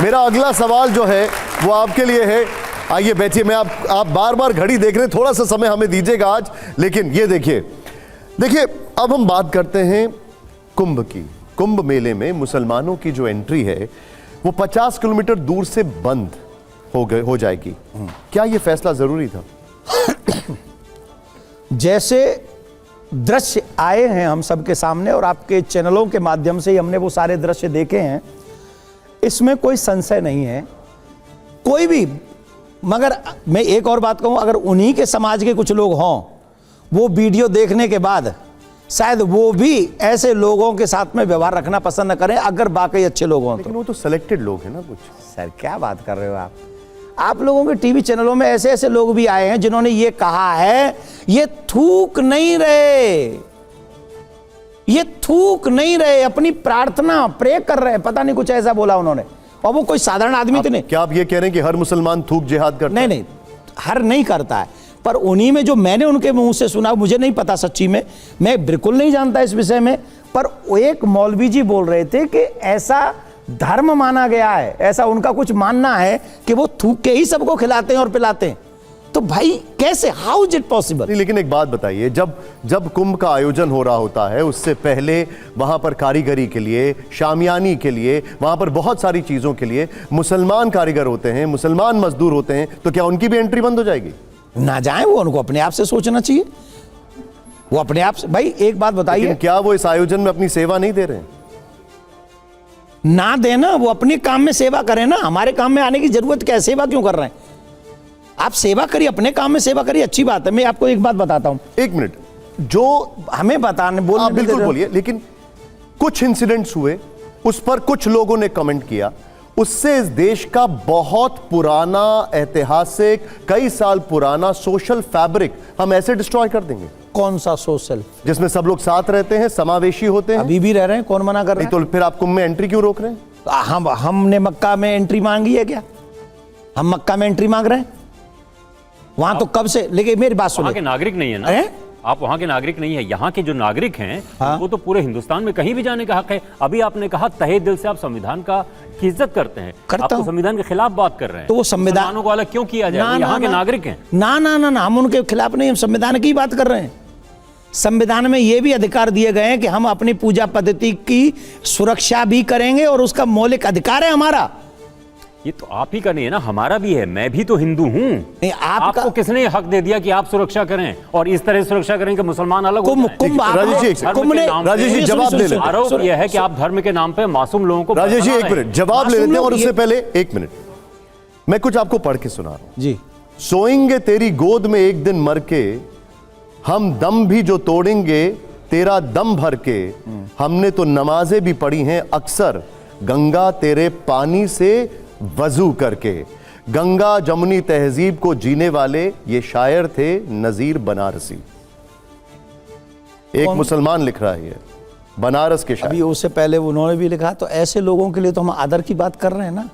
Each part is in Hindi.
मेरा अगला सवाल जो है वो आपके लिए है। आइए बैठिए। मैं आप बार बार घड़ी देख रहे हैं, थोड़ा सा समय हमें दीजिएगा आज। लेकिन ये देखिए अब हम बात करते हैं कुंभ की। कुंभ मेले में मुसलमानों की जो एंट्री है वो 50 किलोमीटर दूर से बंद हो जाएगी। क्या ये फैसला जरूरी था? जैसे दृश्य आए हैं हम सबके सामने और आपके चैनलों के माध्यम से ही हमने वो सारे दृश्य देखे हैं, इसमें कोई संशय नहीं है कोई भी। मगर मैं एक और बात कहूं, अगर उन्हीं के समाज के कुछ लोग हों, वो वीडियो देखने के बाद शायद वो भी ऐसे लोगों के साथ में व्यवहार रखना पसंद न करें, अगर वाकई अच्छे लोग हों। लेकिन वो तो सिलेक्टेड लोग हैं ना कुछ। सर क्या बात कर रहे हो आप लोगों के टीवी चैनलों में ऐसे ऐसे लोग भी आए हैं जिन्होंने ये कहा है, ये थूक नहीं रहे, अपनी प्रार्थना प्रे कर रहे हैं, पता नहीं कुछ ऐसा बोला उन्होंने। और वो कोई साधारण आदमी तो नहीं। क्या आप ये कह रहे हैं कि हर मुसलमान थूक जिहाद करता है? नहीं, हर नहीं करता है, पर उन्हीं में जो मैंने उनके मुंह से सुना, मुझे नहीं पता सच्ची में, मैं बिल्कुल नहीं जानता इस विषय में, पर एक मौलवी जी बोल रहे थे कि ऐसा धर्म माना गया है, ऐसा उनका कुछ मानना है कि वो थूक के ही सबको खिलाते हैं और पिलाते हैं। तो भाई कैसे, हाउ इज इट पॉसिबल? लेकिन एक बात बताइए, जब कुंभ का आयोजन हो रहा होता है उससे पहले वहां पर कारीगरी के लिए, शामियानी के लिए, वहां पर बहुत सारी चीजों के लिए मुसलमान कारीगर होते हैं, मुसलमान मजदूर होते हैं, तो क्या उनकी भी एंट्री बंद हो जाएगी? ना जाए, वो उनको अपने आप से सोचना चाहिए, वो अपने आप से। भाई एक बात बताइए, क्या वो इस आयोजन में अपनी सेवा नहीं दे रहे हैं? ना देना, वो अपने काम में सेवा करें ना, हमारे काम में आने की जरूरत क्या है? सेवा क्यों कर रहे हैं? आप सेवा करिए, अपने काम में सेवा करिए, अच्छी बात है। मैं आपको एक बात बताता हूं, एक मिनट, जो हमें बताने बोलने बिल्कुल बोलिए, लेकिन कुछ इंसिडेंट्स हुए, उस पर कुछ लोगों ने कमेंट किया, उससे इस देश का बहुत पुराना, ऐतिहासिक, कई साल पुराना सोशल फैब्रिक हम ऐसे डिस्ट्रॉय कर देंगे। कौन सा सोशल? जिसमें सब लोग साथ रहते हैं, समावेशी होते हैं। अभी भी रह रहे हैं, कौन मना कर रहा है? तो फिर आप कुंभ में एंट्री क्यों रोक रहे हैं? हमने मक्का में एंट्री मांगी है क्या? हम मक्का में एंट्री मांग रहे हैं? वहां तो कब से, लेकिन मेरी बात सुनिए, वहां के नागरिक नहीं है ना, आप वहां के नागरिक नहीं है, यहाँ के जो नागरिक हैं वो तो पूरे हिंदुस्तान में कहीं भी जाने का हक है। अभी आपने कहा तहे दिल से आप संविधान की इज्जत करते हैं, आप तो संविधान के खिलाफ बात कर रहे हैं, तो वो संविधान को अलग क्यों किया जाए? यहाँ के नागरिक हैं। ना, हम उनके खिलाफ नहीं, हम संविधान की बात कर रहे हैं। संविधान में ये भी अधिकार दिए गए हैं कि हम अपनी पूजा पद्धति की सुरक्षा भी करेंगे और उसका मौलिक अधिकार है हमारा। ये तो आप ही का नहीं है ना, हमारा भी है। मैं भी तो हिंदू हूँ। आपको किसने हक दे दिया कि आप सुरक्षा करें और इस तरह सुरक्षा करें कि मुसलमान अलग हो जाए? राजेश जी जवाब ले लेते हैं। आरोप यह है कि आप धर्म के नाम पे मासूम लोगों को। राजेश जी एक मिनट जवाब ले लेते हैं, और उससे पहले एक मिनट मैं कुछ आपको पढ़ के सुना रहा हूं जी। सोएंगे तेरी गोद में एक दिन मर के, हम दम भी जो तोड़ेंगे तेरा दम भर के, हमने तो नमाजें भी पढ़ी हैं अक्सर गंगा तेरे पानी से वजू करके। गंगा जमुनी तहजीब को जीने वाले ये शायर थे नजीर बनारसी। एक मुसलमान लिख रहा है ये, बनारस के शायर। अभी उससे पहले उन्होंने भी लिखा, तो ऐसे लोगों के लिए तो हम आदर की बात कर रहे हैं ना।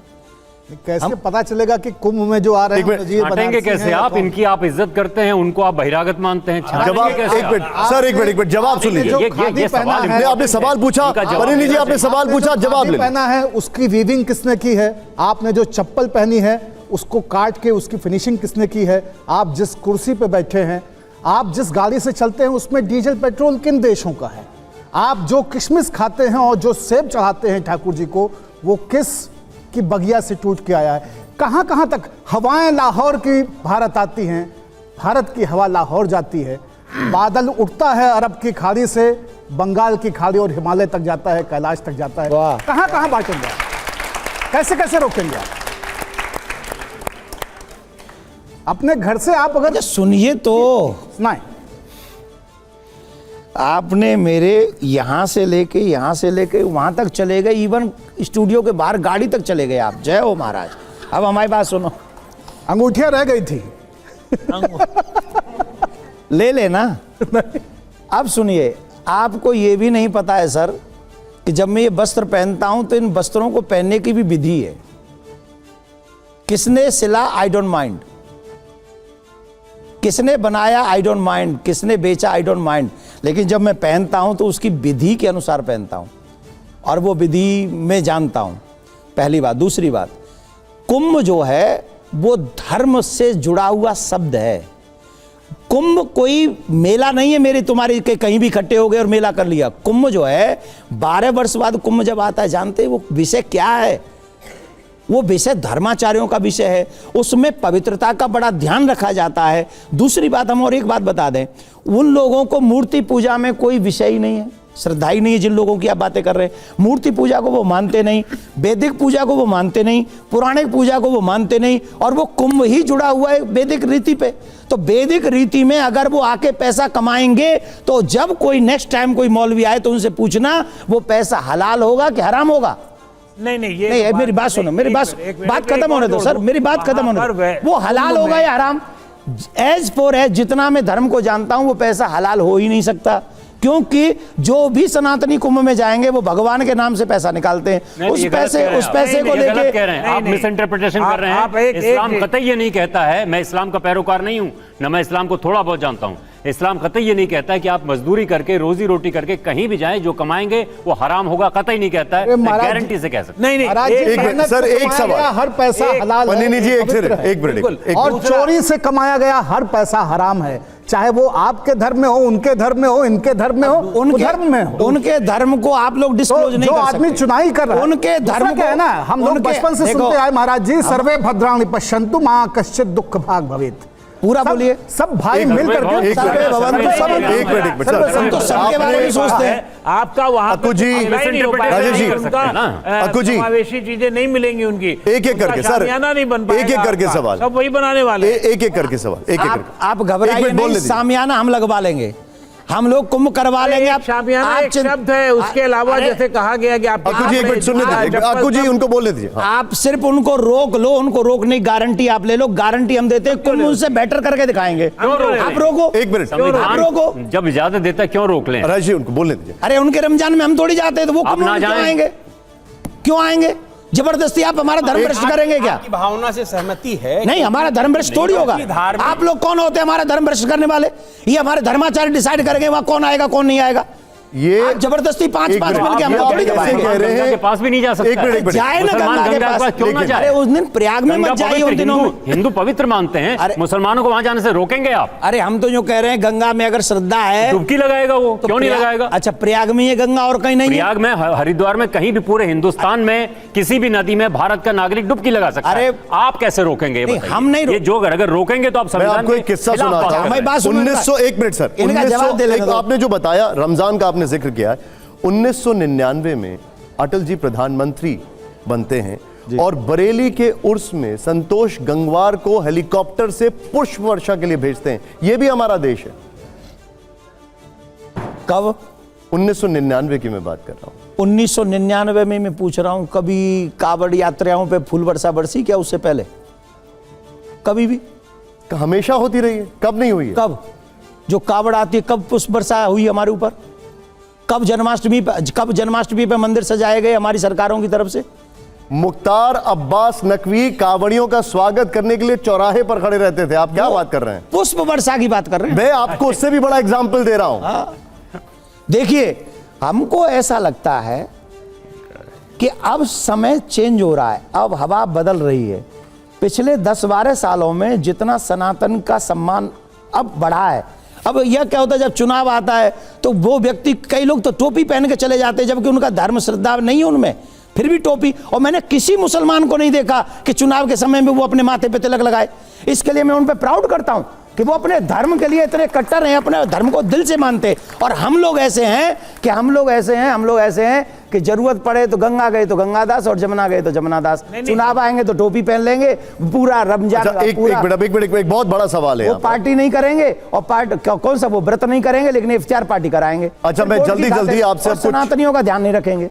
कैसे पता चलेगा कि कुंभ में जो आ रहे हैं हटेंगे कैसे? आप इनकी आप इज्जत करते हैं, उनको आप बहिरागत मानते हैं। जवाब एक मिनट सर, एक मिनट जवाब सुन लीजिए। आपने सवाल पूछा, परिणी जी आपने सवाल पूछा, जवाब ले। पहना है उसकी वीविंग किसने की है? आपने जो चप्पल पहनी है उसको काट के उसकी फिनिशिंग किसने की है? आप जिस कुर्सी पे बैठे हैं, आप जिस गाड़ी से चलते हैं, उसमें डीजल पेट्रोल किन देशों का है? आप जो किशमिश खाते हैं और जो सेब चढ़ाते हैं ठाकुर जी को, वो किस की बगिया से टूट के आया है? कहां कहां तक हवाएं लाहौर की भारत आती हैं, भारत की हवा लाहौर जाती है, बादल उठता है अरब की खाड़ी से, बंगाल की खाड़ी और हिमालय तक जाता है, कैलाश तक जाता है। कहां कहां बांटेंगे? कैसे कैसे रोकेंगे? अपने घर से आप अगर सुनिए तो सुनाए, आपने मेरे यहां से लेके वहां तक चले गए, इवन स्टूडियो के बाहर गाड़ी तक चले गए आप। जय हो महाराज। अब हमारी बात सुनो, अंगूठियां रह गई थी ले लेना। अब सुनिए, आपको ये भी नहीं पता है सर कि जब मैं ये वस्त्र पहनता हूं तो इन वस्त्रों को पहनने की भी विधि है। किसने सिला आई डोंट माइंड, किसने बनाया आई डोंट माइंड, किसने बेचा आई डोंट माइंड, लेकिन जब मैं पहनता हूं तो उसकी विधि के अनुसार पहनता हूं और वो विधि मैं जानता हूं। पहली बात। दूसरी बात, कुंभ जो है वो धर्म से जुड़ा हुआ शब्द है। कुंभ कोई मेला नहीं है मेरी तुम्हारी के कहीं भी इकट्ठे हो गए और मेला कर लिया। कुंभ जो है 12 वर्ष बाद कुंभ जब आता है, जानते हैं वो विषय क्या है? वो विषय धर्माचार्यों का विषय है, उसमें पवित्रता का बड़ा ध्यान रखा जाता है। दूसरी बात, हम और एक बात बता दें, उन लोगों को मूर्ति पूजा में कोई विषय ही नहीं है, श्रद्धा ही नहीं है जिन लोगों की आप बातें कर रहे हैं। मूर्ति पूजा को वो मानते नहीं, वैदिक पूजा को वो मानते नहीं, पौराणिक पूजा को वो मानते नहीं, और वो कुंभ ही जुड़ा हुआ है वैदिक रीति पे। तो वैदिक रीति में अगर वो आके पैसा कमाएंगे तो जब कोई नेक्स्ट टाइम कोई मौलवी आए तो उनसे पूछना वो पैसा हलाल होगा कि हराम होगा। नहीं ये नहीं, मेरी बात सुनो, मेरी बात खत्म होने दो सर, मेरी बात खत्म होने दो। वो हलाल होगा या हराम? एज फॉर एज जितना मैं धर्म को जानता हूं वो पैसा हलाल हो ही नहीं सकता, क्योंकि जो भी सनातनी कुंभ में जाएंगे वो भगवान के नाम से पैसा निकालते हैं। उस पैसे को लेके कह रहे हैं आप, मिस इंटरप्रिटेशन कर रहे हैं। इस्लाम कतई ये नहीं कहता है, मैं इस्लाम का पैरोकार नहीं हूं, न मैं इस्लाम को थोड़ा बहुत जानता हूं। इस्लाम कतई ये नहीं कहता है कि आप मजदूरी करके रोजी रोटी करके कहीं भी जाएं, जो कमाएंगे वो हराम होगा, कतई नहीं कहता है। गारंटी से कह सकते नहीं सर एक सवाल, हर पैसा हलाल है, पन्नी जी एक मिनट, और चोरी से कमाया गया हर पैसा हराम है, चाहे वो आपके धर्म में हो, उनके धर्म में हो, इनके धर्म में हो, उनके धर्म में हो। उनके धर्म को आप लोग डिस्क्लोज नहीं कर सकते। जो आदमी चुनाई कर रहा है उनके धर्म को है ना, हम लोग बचपन से सुनते आए महाराज जी, सर्वे भद्राणि पश्यन्तु मा कश्चित् दुःख भाग भवेत्। पूरा बोलिए। सब भाई मिल करके एक मिनट सबके बारे में सोचते हैं। आपका वहां अक्कू जी, राजेश जी, अक्कू जी, समावेशी चीजें नहीं मिलेंगी उनकी। एक करके सर, नहीं बन पाएगा, एक करके सवाल, सब वही बनाने वाले। एक करके सवाल, आप घबराइए नहीं, सामियाना हम लगवा लेंगे, हम लोग कुंभ करवा लेंगे। आप शामियाना एक शब्द है, उसके अलावा जैसे कहा गया कि आप अक्कू जी एक मिनट सुनने दीजिए, अक्कू जी उनको बोलने दीजिए। आप सिर्फ उनको रोक लो, उनको रोकने की गारंटी आप ले लो, गारंटी हम देते हैं, कुंभ उनसे बेटर करके दिखाएंगे। आप रोको, एक मिनट, आप रोको। जब इजाजत देता है क्यों रोक लें? राजेश जी उनको बोलने दीजिए। अरे उनके रमजान में हम थोड़ी जाते हैं, तो वो कुंभ क्यों आएंगे? क्यों आएंगे? जबरदस्ती आप हमारा धर्म भ्रष्ट करेंगे क्या? आपकी भावना से सहमति है? नहीं, हमारा धर्म भ्रष्ट थोड़ी होगा। आप लोग कौन होते हैं हमारा धर्म भ्रष्ट करने वाले? ये हमारे धर्माचार्य डिसाइड करेंगे वहां कौन आएगा कौन नहीं आएगा। ये जबरदस्ती पांच मिलकर हम थोड़ी दबाएंगे। कह रहे हैं के पास भी नहीं जा सकता। एक मिनट जाए ना गंगा के पास, क्यों ना जाए? अरे उस दिन प्रयाग में मत जाइए उन दिनों में। हिंदू पवित्र मानते हैं, मुसलमानों को वहां जाने से रोकेंगे आप? अरे हम तो जो कह रहे हैं गंगा में अगर श्रद्धा है, डुबकी लगाएगा वो, क्यों नहीं लगाएगा? अच्छा प्रयाग में ये गंगा और कहीं नहीं है? प्रयाग में, हरिद्वार में, कहीं भी पूरे हिंदुस्तान में किसी भी नदी में भारत का नागरिक डुबकी लगा सकता है। अरे आप कैसे रोकेंगे? हम नहीं, ये जो अगर रोकेंगे तो आप मैं आपको एक किस्सा सुनाता हूं। 1901 मिनट सर, 1901 आपने जो बताया, रमजान का आपने जिक्र किया है, 1999 में अटल जी प्रधानमंत्री बनते हैं और बरेली के उर्स में संतोष गंगवार को हेलीकॉप्टर से पुष्प वर्षा के लिए भेजते हैं। यह भी हमारा देश है। कब? 1999 की मैं बात कर रहा हूं। 1999 में मैं पूछ रहा हूं, कभी कावड़ यात्राओं पे फूल वर्षा बरसी क्या उससे पहले? कभी भी? हमेशा होती रही है, कब नहीं हुई है? कब जो कावड़ आती है कब पुष्प वर्षा हुई हमारे ऊपर? कब जन्माष्टमी पे मंदिर सजाए गए हमारी सरकारों की तरफ से? मुख्तार अब्बास नकवी कावड़ियों का स्वागत करने के लिए चौराहे पर खड़े रहते थे। आप क्या बात कर रहे हैं? पुष्प वर्षा की बात कर रहे हैं। मैं आपको उससे भी बड़ा एग्जाम्पल दे रहा हूं। देखिए, हमको ऐसा लगता है कि अब समय चेंज हो रहा है, अब हवा बदल रही है। पिछले 10-12 सालों में जितना सनातन का सम्मान अब बढ़ा है, अब यह क्या होता है जब चुनाव आता है तो वो व्यक्ति, कई लोग तो टोपी पहन के चले जाते हैं जबकि उनका धर्म श्रद्धा नहीं है उनमें, फिर भी टोपी। और मैंने किसी मुसलमान को नहीं देखा कि चुनाव के समय में वो अपने माथे पे तिलक लगाए। इसके लिए मैं उन पे प्राउड करता हूं कि वो अपने धर्म के लिए इतने कट्टर हैं, अपने धर्म को दिल से मानते। और हम लोग ऐसे हैं कि जरूरत पड़े तो गंगा गए तो गंगादास और जमुना गए तो जमुनादास। चुनाव आएंगे तो टोपी पहन लेंगे, पूरा रमजान एक बहुत बड़ा सवाल है। वो पार्टी नहीं करेंगे और कौन सा वो व्रत नहीं करेंगे, लेकिन इफ्तार पार्टी कराएंगे। अच्छा, मैं जल्दी आपसे सनातनियों का ध्यान नहीं रखेंगे।